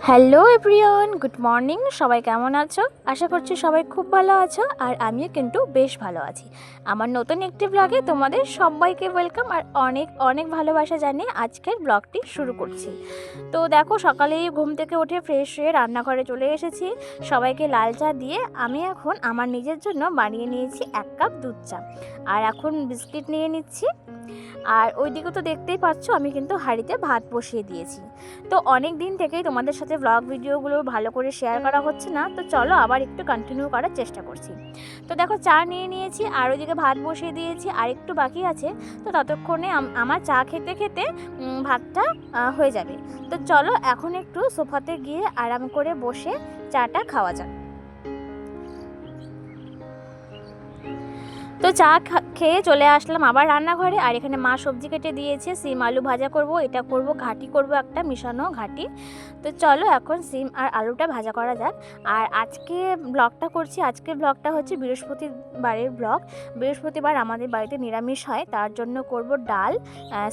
Hello everyone, good morning. সবাই কেমন আছো? আশা করছি সবাই খুব ভালো আছো, আর আমিও কিন্তু বেশ ভালো আছি। আমার নতুন একটি ব্লগে তোমাদের সবাইকে ওয়েলকাম আর অনেক অনেক ভালোবাসা জানিয়ে আজকের ব্লগটি শুরু করছি। তো দেখো, সকালেই ঘুম থেকে উঠে ফ্রেশ হয়ে রান্নাঘরে চলে এসেছি। সবাইকে লাল চা দিয়ে আমি এখন আমার নিজের জন্য বানিয়ে নিয়েছি 1 কাপ দুধ চা, আর এখন বিস্কিট নিয়ে নিচ্ছি। আর ওইদিকে তো দেখতেই পাচ্ছ, আমি কিন্তু হাঁড়িতে ভাত বসিয়ে দিয়েছি। তো অনেক দিন থেকেই তোমাদের সাথে ব্লগ ভিডিওগুলো ভালো করে শেয়ার করা হচ্ছে না, তো চলো আবার একটু কন্টিনিউ করার চেষ্টা করছি। তো দেখো, চা নিয়ে নিয়েছি আর ওইদিকে ভাত বসিয়ে দিয়েছি, আর একটু বাকি আছে। তো ততক্ষণে আমার চা খেতে খেতে ভাতটা হয়ে যাবে। তো চলো এখন একটু সোফাতে গিয়ে আরাম করে বসে চাটা খাওয়া যাক। তো চা খেয়ে চলে আসলাম আবার রান্নাঘরে, আর এখানে মা সবজি কেটে দিয়েছে। সিম আলু ভাজা করব, এটা করব ঘাটি করব, একটা মিশানো ঘাটি। তো চলো এখন সিম আর আলুটা ভাজা করা যাক। আর আজকে ব্লগটা করছি, আজকের ব্লগটা হচ্ছে বৃহস্পতিবারের ব্লগ। বৃহস্পতিবার আমাদের বাড়িতে নিরামিষ হয়, তার জন্য করব ডাল,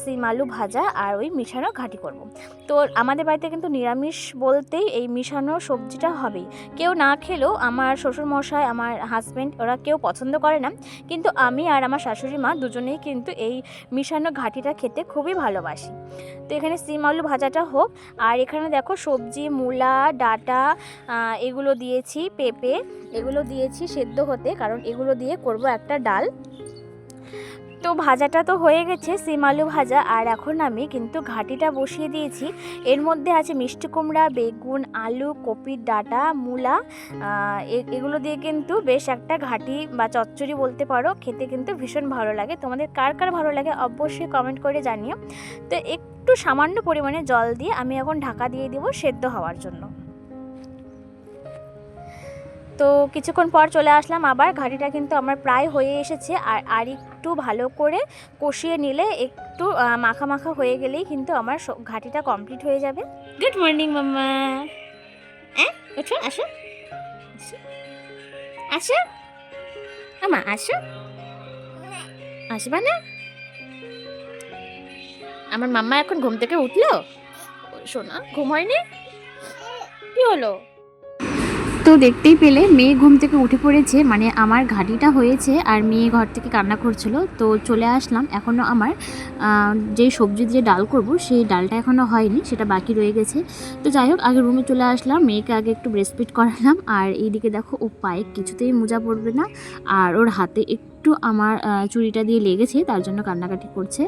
সিম আলু ভাজা আর ওই মিশানো ঘাটি করব। তো আমাদের বাড়িতে কিন্তু নিরামিষ বলতেই এই মিশানো সবজিটা হবেই। কেউ না খেলেও আমার শ্বশুরমশাই, আমার হাজব্যান্ড, ওরা কেউ পছন্দ করে না, কিন্তু আমি আর আমার শাশুড়ি মা দুজনেই কিন্তু এই মিশানো ঘাটিটা খেতে খুবই ভালোবাসি। তো এখানে সিম আলু ভাজাটা হোক, আর এখানে দেখো সবজি, মূলা, ডাঁটা, এগুলো দিয়েছি, পেঁপে এগুলো দিয়েছি সেদ্ধ হতে, কারণ এগুলো দিয়ে করব একটা ডাল। তো ভাজাটা তো হয়ে গেছে, সিম আলু ভাজা, আর এখন আমি কিন্তু ঘাটিটা বসিয়ে দিয়েছি। এর মধ্যে আছে মিষ্টি কুমড়া, বেগুন, আলু, কপির ডাঁটা, মূলা, এগুলো দিয়ে কিন্তু বেশ একটা ঘাটি বা চচ্চড়ি বলতে পারো, খেতে কিন্তু ভীষণ ভালো লাগে। তোমাদের কার কার ভালো লাগে অবশ্যই কমেন্ট করে জানিও। তো একটু সামান্য পরিমাণে জল দিয়ে আমি এখন ঢাকা দিয়ে দিব সেদ্ধ হওয়ার জন্য। তো কিছুক্ষণ পর চলে আসলাম আবার, ঘাটিটা কিন্তু আমার প্রায় হয়ে এসেছে। আর একটু ভালো করে কষিয়ে নিলে, একটু মাখা মাখা হয়ে গেলেই কিন্তু আমার ঘাটিটা কমপ্লিট হয়ে যাবে। গুড মর্নিং মাম্মা। ওঠো, আসো আসো মামা, আসো। আসবা না? আমার মাম্মা এখন ঘুম থেকে উঠলো? শোনা, ঘুম হয়নি? কি হলো? তো দেখতেই পেলে মেয়ে ঘুম থেকে উঠে পড়েছে, মানে আমার ঘাটিটা হয়েছে আর মেয়ে ঘর থেকে কান্না করছিল। তো চলে আসলাম, এখনও আমার যে সবজি দিয়ে ডাল করব সেই ডালটা এখনও হয়নি, সেটা বাকি রয়ে গেছে। তো যাই হোক, আগে রুমে চলে আসলাম, মেয়েকে আগে একটু ব্রেস্টফিড করালাম। আর এইদিকে দেখো, ও পায়ে কিছুতেই মোজা পড়বে না, আর ওর হাতে একটু আমার চুড়িটা দিয়ে লেগেছে, তার জন্য কান্নাকাটি করছে।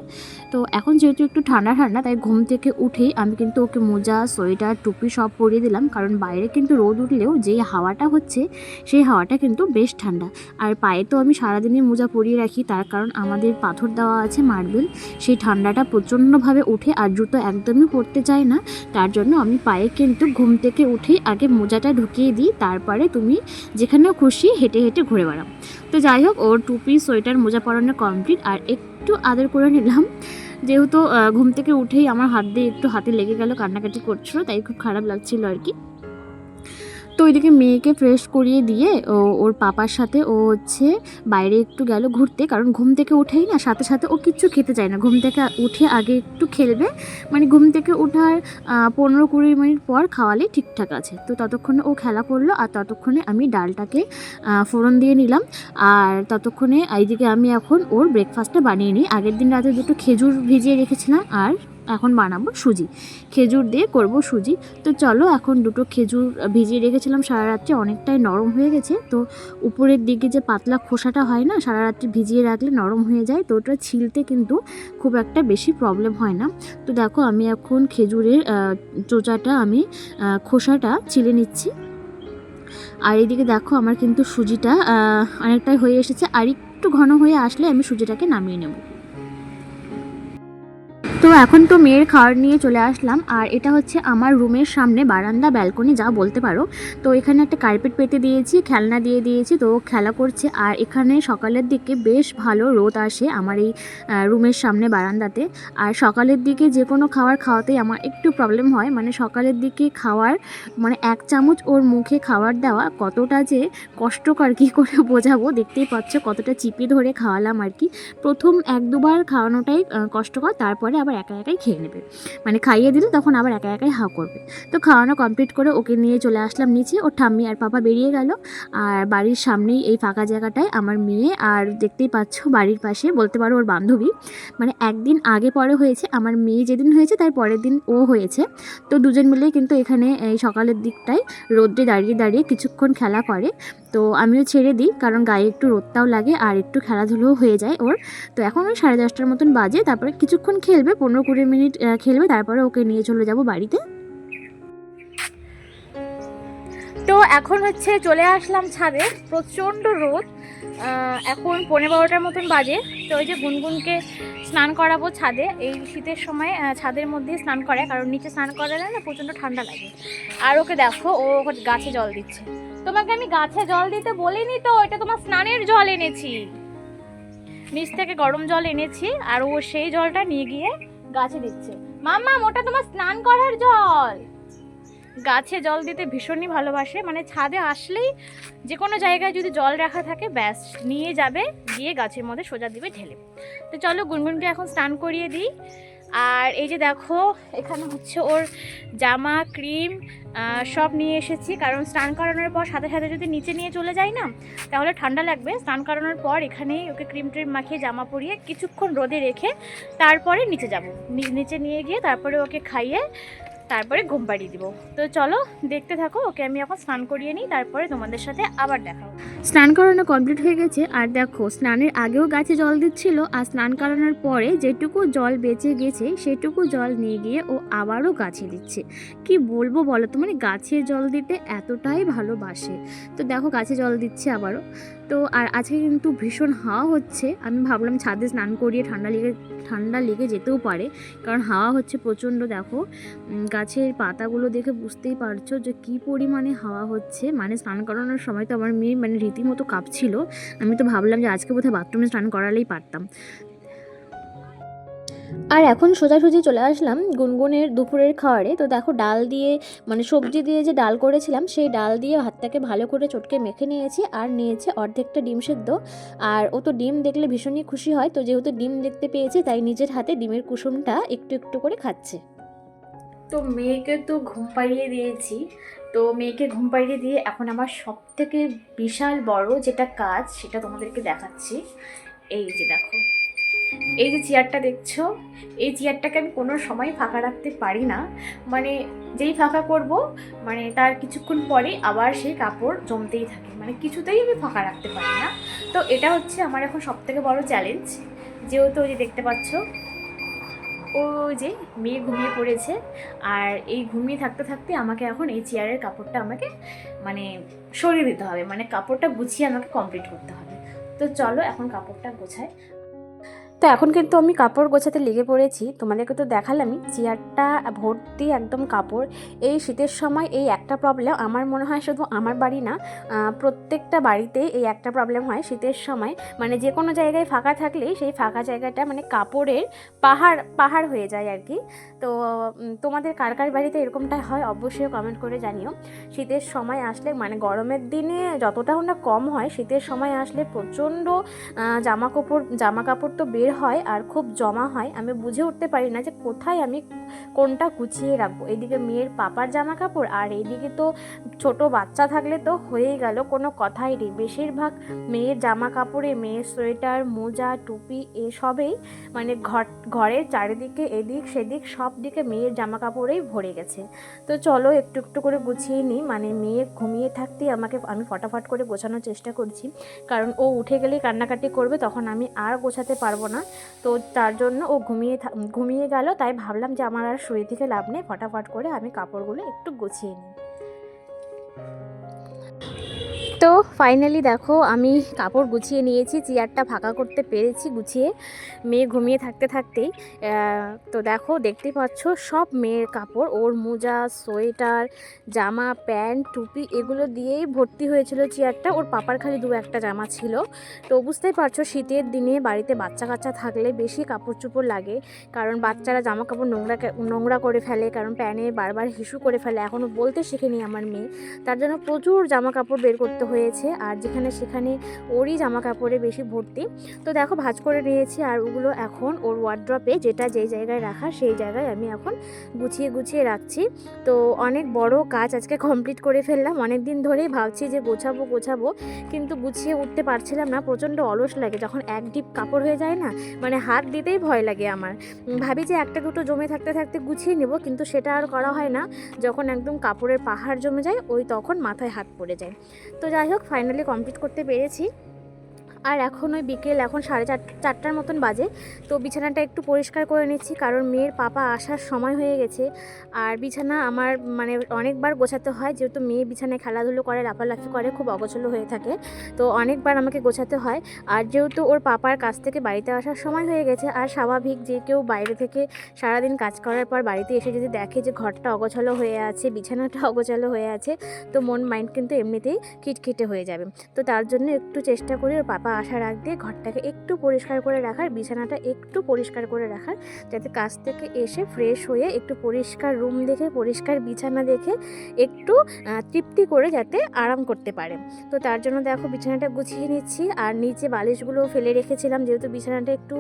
তো এখন যেহেতু একটু ঠান্ডা ঠান্ডা, তাই ঘুম থেকে উঠেই আমি কিন্তু ওকে মোজা, সোয়েটার, টুপি সব পরিয়ে দিলাম, কারণ বাইরে কিন্তু রোদ উঠলেও যেই হাওয়াটা হচ্ছে সেই হাওয়াটা কিন্তু বেশ ঠান্ডা। আর পায়ে তো আমি সারাদিনই মোজা পরিয়ে রাখি, তার কারণ আমাদের পাথর দেওয়া আছে, মার্বেল, সেই ঠান্ডাটা প্রচণ্ডভাবে ওঠে আর জুতো একদমই পরতে চায় না। তার জন্য আমি পায়ে কিন্তু ঘুম থেকে উঠেই আগে মোজাটা ঢুকিয়ে দিই, তারপরে তুমি যেখানেও খুশি হেঁটে হেঁটে ঘুরে বেড়াও। তো যাই হোক, ওর টুপি, সোয়েটার, মোজা পরানো কমপ্লিট, আর একটু আদর করে নিলাম, যেহেতু ঘুম থেকে উঠেই আমার হাত দিয়ে একটু হাতে লেগে গেল, কান্নাকাটি করছিল, তাই খুব খারাপ লাগছিল আর কি। তো ওইদিকে মেয়েকে ফ্রেশ করিয়ে দিয়ে ওর পাপার সাথে ও হচ্ছে বাইরে একটু গেল ঘুরতে, কারণ ঘুম থেকে উঠেই না সাথে সাথে ও কিচ্ছু খেতে চায় না, ঘুম থেকে উঠে আগে একটু খেলবে, মানে ঘুম থেকে ওঠার 15-20 মিনিট পর খাওয়ালে ঠিকঠাক আছে। তো ততক্ষণে ও খেলা করলো, আর ততক্ষণে আমি ডালটাকে ফোড়ন দিয়ে নিলাম। আর ততক্ষণে এইদিকে আমি এখন ওর ব্রেকফাস্টটা বানিয়ে নিই। আগের দিন রাতে 2টো খেজুর ভিজিয়ে রেখেছিলাম, আর এখন বানাবো সুজি, খেজুর দিয়ে করব সুজি। তো চলো, এখন 2টো খেজুর ভিজিয়ে রেখেছিলাম সারা রাত্রে, অনেকটাই নরম হয়ে গেছে। তো উপরের দিকে যে পাতলা খোসাটা হয় না, সারা রাত্রে ভিজিয়ে রাখলে নরম হয়ে যায়, তো ওটা ছিলতে কিন্তু খুব একটা বেশি প্রবলেম হয় না। তো দেখো, আমি এখন খেজুরের চোচাটা, আমি খোসাটা ছিলে নিচ্ছি। আর এইদিকে দেখো, আমার কিন্তু সুজিটা অনেকটাই হয়ে এসেছে, আর একটু ঘন হয়ে আসলে আমি সুজিটাকে নামিয়ে নেব। তো এখন তো মেয়ের খাওয়ার নিয়ে চলে আসলাম, আর এটা হচ্ছে আমার রুমের সামনে বারান্দা, ব্যালকনি যা বলতে পারো। তো এখানে একটা কার্পেট পেতে দিয়েছি, খেলনা দিয়ে দিয়েছি, তো খেলা করছে। আর এখানে সকালের দিকে বেশ ভালো রোদ আসে আমার এই রুমের সামনে বারান্দাতে। আর সকালের দিকে যে কোনো খাওয়াতেই আমার একটু প্রবলেম হয়, মানে সকালের দিকে খাওয়ার, মানে 1 চামচ ওর মুখে খাবার দেওয়া কতটা যে কষ্টকর, কী করে বোঝাবো, দেখতেই পাচ্ছ কতটা চিপে ধরে খাওয়ালাম আর কি। প্রথম 1-2 বার খাওয়ানোটাই কষ্টকর, তারপরে আবার একা একাই খেয়ে নেবে, মানে খাইয়ে দিলে তখন আবার একা একাই হাঁ করবে। তো খাওয়ানো কমপ্লিট করে ওকে নিয়ে চলে আসলাম নিচে। ওর ঠাম্মি আর পাপা বেরিয়ে গেল, আর বাড়ির সামনেই এই ফাঁকা জায়গাটায় আমার মেয়ে, আর দেখতেই পাচ্ছ বাড়ির পাশে বলতে পারো ওর বান্ধবী, মানে একদিন আগে পরে হয়েছে, আমার মেয়ে যেদিন হয়েছে তার পরের দিন ও হয়েছে। তো দুজন মিলেই কিন্তু এখানে এই সকালের দিকটায় রোদ্রে দাঁড়িয়ে দাঁড়িয়ে কিছুক্ষণ খেলা করে। তো আমিও ছেড়ে দিই, কারণ গায়ে একটু রোদটাও লাগে আর একটু খেলাধুলোও হয়ে যায় ওর। তো এখন ওই 10:30টার মতন বাজে, তারপরে কিছুক্ষণ খেলবে, 15-20 মিনিট খেলবে, তারপরে ওকে নিয়ে চলে যাব বাড়িতে। তো এখন হচ্ছে চলে আসলাম ছাদে, প্রচণ্ড রোদ, এখন 12:15টার মতন বাজে। তো ওই যে গুনগুনকে স্নান করাবো ছাদে, এই শীতের সময় ছাদের মধ্যে স্নান করে, কারণ নিচে স্নান করালে না প্রচণ্ড ঠান্ডা লাগে। আর ওকে দেখো, ও গাছে জল দিচ্ছে। তোমাকে আমি গাছে জল দিতে বলিনি তো, এটা তোমার স্নানের জল এনেছি, নিচ থেকে গরম জল এনেছি, আর ও সেই জলটা নিয়ে গিয়ে গাছে দিচ্ছে। মাম্মা, ওটা তোমার স্নান করার জল। গাছে জল দিতে ভীষণই ভালোবাসে, মানে ছাদে আসলেই যে কোনো জায়গায় যদি জল রাখা থাকে ব্যাস নিয়ে যাবে, গিয়ে গাছের মধ্যে সোজা দিবে ঢেলে। তো চলো গুনগুনকে এখন স্নান করিয়ে দিই। আর এই যে দেখো, এখানে হচ্ছে ওর জামা, ক্রিম সব নিয়ে এসেছি, কারণ স্নান করানোর পর সাথে সাথে যদি নিচে নিয়ে চলে যাই না তাহলে ঠান্ডা লাগবে। স্নান করানোর পর এখানেই ওকে ক্রিম ট্রিম মাখিয়ে জামা পরিয়ে কিছুক্ষণ রোদে রেখে তারপরে নিচে যাব, নিচে নিয়ে গিয়ে তারপরে ওকে খাইয়ে তারপরে ঘুম পাড়িয়ে দিব। তো চলো দেখতে থাকো, ওকে আমি এখন স্নান করিয়ে নিই, তারপরে তোমাদের সাথে আবার দেখাবো। স্নান করানো কমপ্লিট হয়ে গেছে, আর দেখো স্নানের আগেও গাছে জল দিচ্ছিল, আর স্নান করানোর পরে যেটুকু জল বেঁচে গেছে সেটুকু জল নিয়ে গিয়ে ও আবারও গাছে দিচ্ছে। কি বলবো বলো তো, মানে গাছে জল দিতে এতটাই ভালোবাসে। তো দেখো গাছে জল দিচ্ছে আবারও। তো আর আজকে কিন্তু ভীষণ হাওয়া হচ্ছে, আমি ভাবলাম ছাদে স্নান করিয়ে ঠান্ডা লেগে যেতেও পারে, কারণ হাওয়া হচ্ছে প্রচণ্ড। দেখো গাছের পাতাগুলো দেখে বুঝতেই পারছো যে কী পরিমাণে হাওয়া হচ্ছে, মানে স্নান করানোর সময় তো আমার মেয়ে মানে রীতিমতো কাঁপছিল। আমি তো ভাবলাম যে আজকে বোধহয় বাথরুমে স্নান করালেই পারতাম। আর এখন সোজাসুজি চলে আসলাম গুনগুনের দুপুরের খাবারে। তো দেখো ডাল দিয়ে, মানে সবজি দিয়ে যে ডাল করেছিলাম সেই ডাল দিয়ে ভাতটাকে ভালো করে চটকে মেখে নিয়েছি, আর নিয়েছে অর্ধেকটা ডিম সেদ্ধ। আর ও তো ডিম দেখলে ভীষণই খুশি হয়, তো যেহেতু ডিম দেখতে পেয়েছে তাই নিজের হাতে ডিমের কুসুমটা একটু একটু করে খাচ্ছে। তো মেয়েকে তো ঘুম পাড়িয়ে দিয়েছি। তো মেয়েকে ঘুম পাড়িয়ে দিয়ে এখন আমার সবথেকে বিশাল বড় যেটা কাজ সেটা তোমাদেরকে দেখাচ্ছি। এই যে দেখো, এই যে চেয়ারটা দেখছো, এই চেয়ারটাকে আমি কোনো সময় ফাঁকা রাখতে পারি না, মানে যেই ফাঁকা করব মানে তার কিছুক্ষণ পরে আবার সেই কাপড় জমতেই থাকে, মানে কিছুতেই আমি ফাঁকা রাখতে পারি না। তো এটা হচ্ছে আমার এখন সবথেকে বড় চ্যালেঞ্জ, যেহেতু ওই যে দেখতে পাচ্ছ ওই যে মেয়ে ঘুমিয়ে পড়েছে, আর এই ঘুমিয়ে থাকতে থাকতে আমাকে এখন এই চেয়ারের কাপড়টা আমাকে মানে সরিয়ে দিতে হবে, মানে কাপড়টা গুছিয়ে আমাকে কমপ্লিট করতে হবে। তো চলো এখন কাপড়টা গোছাই। তো এখন কিন্তু আমি কাপড় গোছাতে লেগে পড়েছি, তোমাদেরকে তো দেখালামই চেয়ারটা ভর্তি একদম কাপড়। এই শীতের সময় এই একটা প্রবলেম, আমার মনে হয় শুধু আমার বাড়ি না, প্রত্যেকটা বাড়িতে এই একটা প্রবলেম হয় শীতের সময়, মানে যে কোনো জায়গায় ফাঁকা থাকলেই সেই ফাঁকা জায়গাটা মানে কাপড়ের পাহাড় পাহাড় হয়ে যায় আর কি। তো তোমাদের কার কার বাড়িতে এরকমটা হয় অবশ্যই কমেন্ট করে জানিও। শীতের সময় আসলে, মানে গরমের দিনে যতটা না কম হয়, শীতের সময় আসলে প্রচণ্ড জামা কাপড় তো বের হয় আর খুব জমা হয়, আমি বুঝে উঠতে পারি না যে কোথায় আমি কোনটা গুছিয়ে রাখবো। এদিকে মেয়ের পাপার জামা কাপড়, আর এইদিকে তো ছোট বাচ্চা থাকলে তো হয়েই গেল, কোনো কথাই নেই। বেশিরভাগ মেয়ের জামা কাপড়ে, মেয়ের সোয়েটার, মোজা, টুপি এসবেই মানে ঘরের চারিদিকে এদিক সেদিক সব দিকে মেয়ের জামা কাপড়েই ভরে গেছে। তো চলো একটু একটু করে গুছিয়ে নিই, মানে মেয়ে ঘুমিয়ে থাকতেই আমি ফটাফট করে গোছানোর চেষ্টা করছি, কারণ ও উঠে গেলেই কান্নাকাটি করবে, তখন আমি আর গোছাতে পারবো না। তো তার জন্য ও ঘুমিয়ে গেল, তাই ভাবলাম যে আমার আর শুয়ে থেকে লাভ নেই, ফটাফট করে আমি কাপড়গুলো একটু গুছিয়ে নিই। তো ফাইনালি দেখো আমি কাপড় গুছিয়ে নিয়েছি, চেয়ারটা ফাঁকা করতে পেরেছি গুছিয়ে, মেয়ে ঘুমিয়ে থাকতে থাকতেই। তো দেখো দেখতে পাচ্ছ সব মেয়ের কাপড়, ওর মোজা, সোয়েটার, জামা, প্যান্ট, টুপি এগুলো দিয়েই ভর্তি হয়েছিল চেয়ারটা। ওর পাপার খালি 2-1টা জামা ছিল। তো বুঝতেই পারছো শীতের দিনে বাড়িতে বাচ্চা কাচ্চা থাকলে বেশি কাপড় চোপড় লাগে, কারণ বাচ্চারা জামা কাপড় নোংরা করে ফেলে, কারণ প্যানে বারবার হিসু করে ফেলে, এখনও বলতে শেখেনি আমার মেয়ে, তার জন্য প্রচুর জামা কাপড় বের করতে হয়েছে, আর যেখানে সেখানে ওরই জামা কাপড়ে বেশি ভর্তি। তো দেখো ভাঁজ করে নিয়েছি, আর ওগুলো এখন ওর ওয়ার্ড্রপে, যেটা যেই জায়গায় রাখা সেই জায়গায় আমি এখন গুছিয়ে গুছিয়ে রাখছি। তো অনেক বড় কাজ আজকে কমপ্লিট করে ফেললাম। অনেক দিন ধরেই ভাবছি যে গোছাবো, কিন্তু গুছিয়ে উঠতে পারছিলাম না। প্রচণ্ড অলস লাগে যখন এক ডিপ কাপড় হয়ে যায় না, মানে হাত দিতেই ভয় লাগে আমার। ভাবি যে একটা দুটো জমে থাকতে থাকতে গুছিয়ে নেব, কিন্তু সেটা আর করা হয় না। যখন একদম কাপড়ের পাহাড় জমে যায় ওই তখন মাথায় হাত পড়ে যায়। তো যাই হোক, ফাইনালি কমপ্লিট করতে পেরেছি। আর এখন ওই বিকেল, এখন 4:30টার মতন বাজে। তো বিছানাটা একটু পরিষ্কার করে নিচ্ছি, কারণ মেয়ের পাপা আসার সময় হয়ে গেছে। আর বিছানা আমার মানে অনেকবার গোছাতে হয়, যেহেতু মেয়ে বিছানায় খেলাধুলো করে, লাফালাফি করে, খুব অগোছালো হয়ে থাকে। তো অনেকবার আমাকে গোছাতে হয়। আর যেহেতু ওর পাপার কাছ থেকে বাড়িতে আসার সময় হয়ে গেছে, আর স্বাভাবিক যে কেউ বাইরে থেকে সারাদিন কাজ করার পর বাড়িতে এসে যদি দেখে যে ঘরটা অগোছালো হয়ে আছে, বিছানাটা অগোছালো হয়ে আছে, তো মন মাইন্ড কিন্তু এমনিতেই খিটখিটে হয়ে যাবে। তো তার জন্য একটু চেষ্টা করি ওর পাপা আসার আগ দিয়ে ঘরটাকে একটু পরিষ্কার করে রাখার, বিছানাটা একটু পরিষ্কার করে রাখার, যাতে কাজ থেকে এসে ফ্রেশ হয়ে একটু পরিষ্কার রুম দেখে, পরিষ্কার বিছানা দেখে একটু তৃপ্তি করে যাতে আরাম করতে পারে। তো তার জন্য দেখো বিছানাটা গুছিয়ে নিচ্ছি। আর নিচে বালিশগুলো ফেলে রেখেছিলাম, যেহেতু বিছানাটা একটু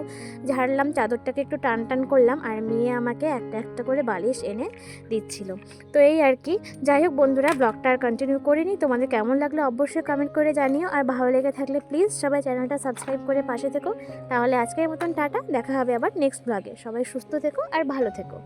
ঝাড়লাম, চাদরটাকে একটু টান টান করলাম, আর মেয়ে আমাকে একটা একটা করে বালিশ এনে দিচ্ছিল। তো এই আর কি। যাই হোক বন্ধুরা, ব্লগটা আর কন্টিনিউ করিনি। তোমাদের কেমন লাগলো অবশ্যই কমেন্ট করে জানিও, আর ভালো লেগে থাকলে প্লিজ সবাই চ্যানেলটা সাবস্ক্রাইব করে পাশে থেকো। তাহলে আজকের মতন টাটা, দেখা হবে আবার নেক্সট ব্লগে। সবাই সুস্থ থেকো আর ভালো থেকো।